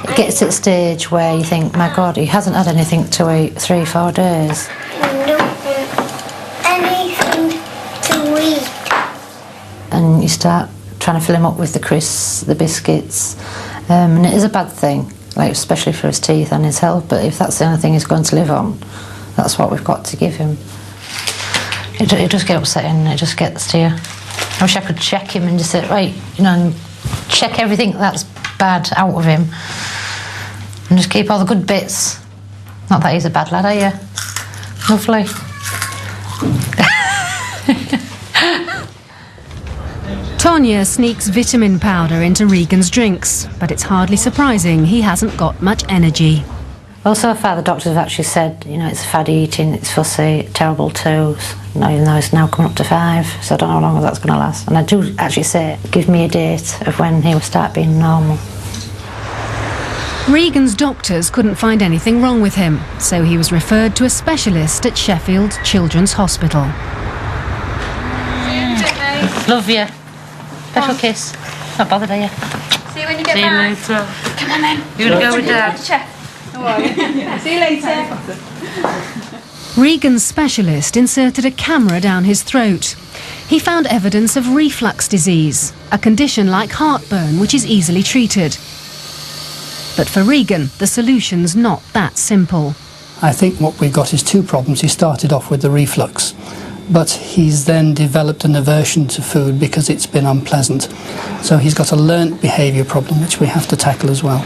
It gets to the stage where you think, my God, he hasn't had anything to eat 3-4 days. Anything to eat. And you start trying to fill him up with the crisps, the biscuits, and it is a bad thing, like especially for his teeth and his health, but if that's the only thing he's going to live on, that's what we've got to give him. It does get upsetting, it just gets to you. I wish I could check him and just say, right, you know, and check everything that's bad out of him and just keep all the good bits. Not that he's a bad lad, are you? Lovely. Tonya sneaks vitamin powder into Regan's drinks, but it's hardly surprising he hasn't got much energy. Well, so far the doctors have actually said, you know, it's fad eating, it's fussy, terrible toes, even though it's now coming up to 5, so I don't know how long that's going to last. And I do actually say, give me a date of when he will start being normal. Regan's doctors couldn't find anything wrong with him, so he was referred to a specialist at Sheffield Children's Hospital. Love you. Special kiss. Not bothered, are you? See you when you get back. See you later. Come on then. You want to go with Dad? How are you? See you later. Regan's specialist inserted a camera down his throat. He found evidence of reflux disease, a condition like heartburn which is easily treated. But for Regan, the solution's not that simple. I think what we got is 2 problems. He started off with the reflux, but he's then developed an aversion to food because it's been unpleasant. So he's got a learnt behaviour problem which we have to tackle as well.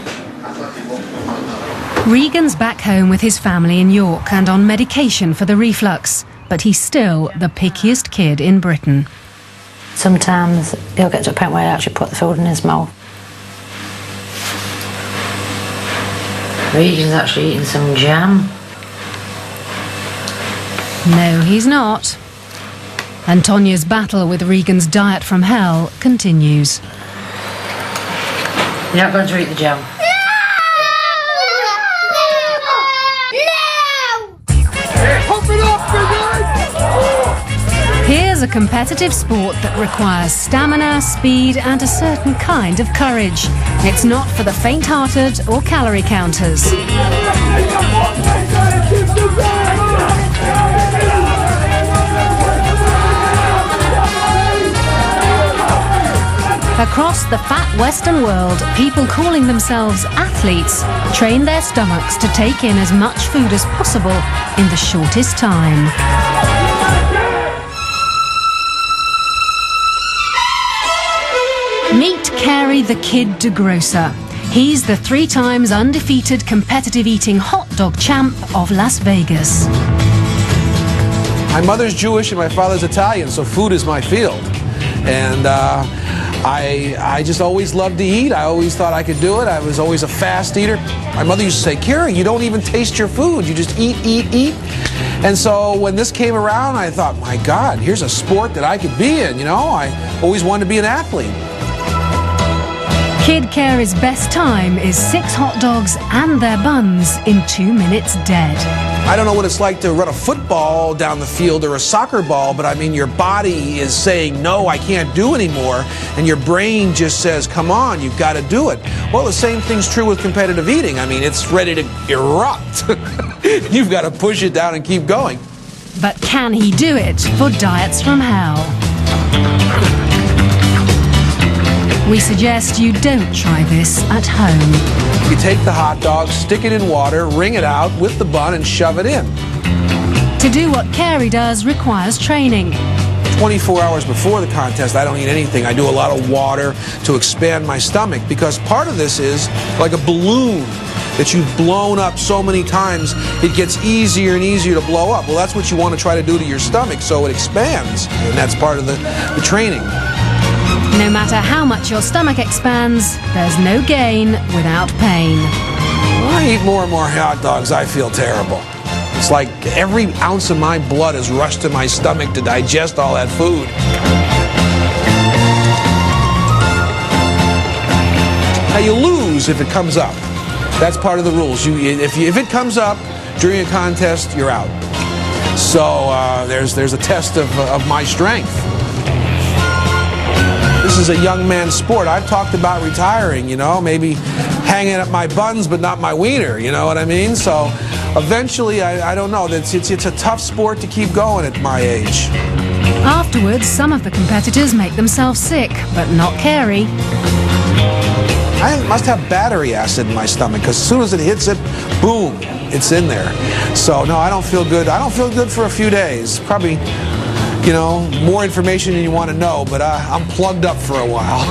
Regan's back home with his family in York and on medication for the reflux, but he's still the pickiest kid in Britain. Sometimes he'll get to a point where I actually put the food in his mouth. Regan's actually eating some jam. No, he's not. And Tonya's battle with Regan's diet from hell continues. You're not going to eat the jam? Here's a competitive sport that requires stamina, speed and a certain kind of courage. It's not for the faint-hearted or calorie counters. Across the fat Western world, people calling themselves athletes train their stomachs to take in as much food as possible in the shortest time. Meet Carey the Kid DeGrosser. He's the 3 times undefeated competitive eating hot dog champ of Las Vegas. My mother's Jewish and my father's Italian, so food is my field. And I just always loved to eat. I always thought I could do it. I was always a fast eater. My mother used to say, Carey, you don't even taste your food. You just eat, eat, eat. And so when this came around, I thought, my God, here's a sport that I could be in, you know? I always wanted to be an athlete. Kid Carey's best time is 6 hot dogs and their buns in 2 minutes dead. I don't know what it's like to run a football down the field or a soccer ball, but I mean, your body is saying, no, I can't do anymore, and your brain just says, come on, you've got to do it. Well, the same thing's true with competitive eating. I mean, it's ready to erupt. You've got to push it down and keep going. But can he do it for Diets from Hell? We suggest you don't try this at home. You take the hot dog, stick it in water, wring it out with the bun and shove it in. To do what Carey does requires training. 24 hours before the contest, I don't eat anything. I do a lot of water to expand my stomach because part of this is like a balloon that you've blown up so many times, it gets easier and easier to blow up. Well, that's what you want to try to do to your stomach so it expands, and that's part of the training. No matter how much your stomach expands, there's no gain without pain. When I eat more and more hot dogs, I feel terrible. It's like every ounce of my blood is rushed to my stomach to digest all that food. Now you lose if it comes up. That's part of the rules. If it comes up during a contest, you're out. So there's a test of my strength. This is a young man's sport. I've talked about retiring, you know, maybe hanging up my buns but not my wiener, you know what I mean? So eventually, I don't know, it's a tough sport to keep going at my age. Afterwards, some of the competitors make themselves sick, but not Carey. I must have battery acid in my stomach because as soon as it hits it, boom, it's in there. So no, I don't feel good. I don't feel good for a few days. Probably, you know, more information than you want to know, but I'm plugged up for a while.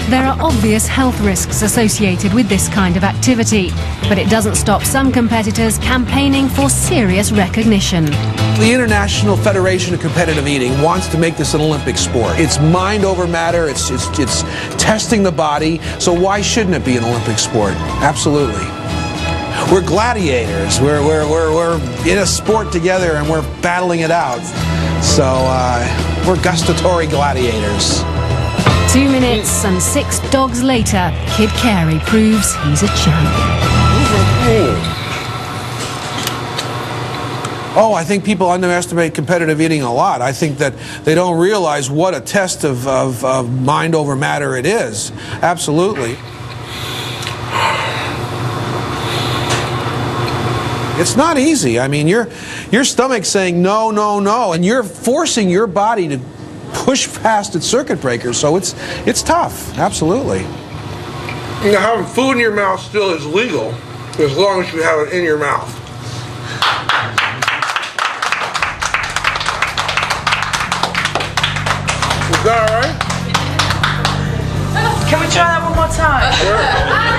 There are obvious health risks associated with this kind of activity, but it doesn't stop some competitors campaigning for serious recognition. The International Federation of Competitive Eating wants to make this an Olympic sport. It's mind over matter, it's testing the body, so why shouldn't it be an Olympic sport? Absolutely. We're gladiators. We're in a sport together and we're battling it out. So we're gustatory gladiators. 2 minutes and 6 dogs later, Kid Carey proves he's a champ. Oh, I think people underestimate competitive eating a lot. I think that they don't realize what a test of mind over matter it is. Absolutely. It's not easy. I mean, your stomach's saying no, no, no, and you're forcing your body to push past its circuit breakers, so it's tough. Absolutely. You know, having food in your mouth still is legal as long as you have it in your mouth. Is that all right? Can we try that one more time? Sure.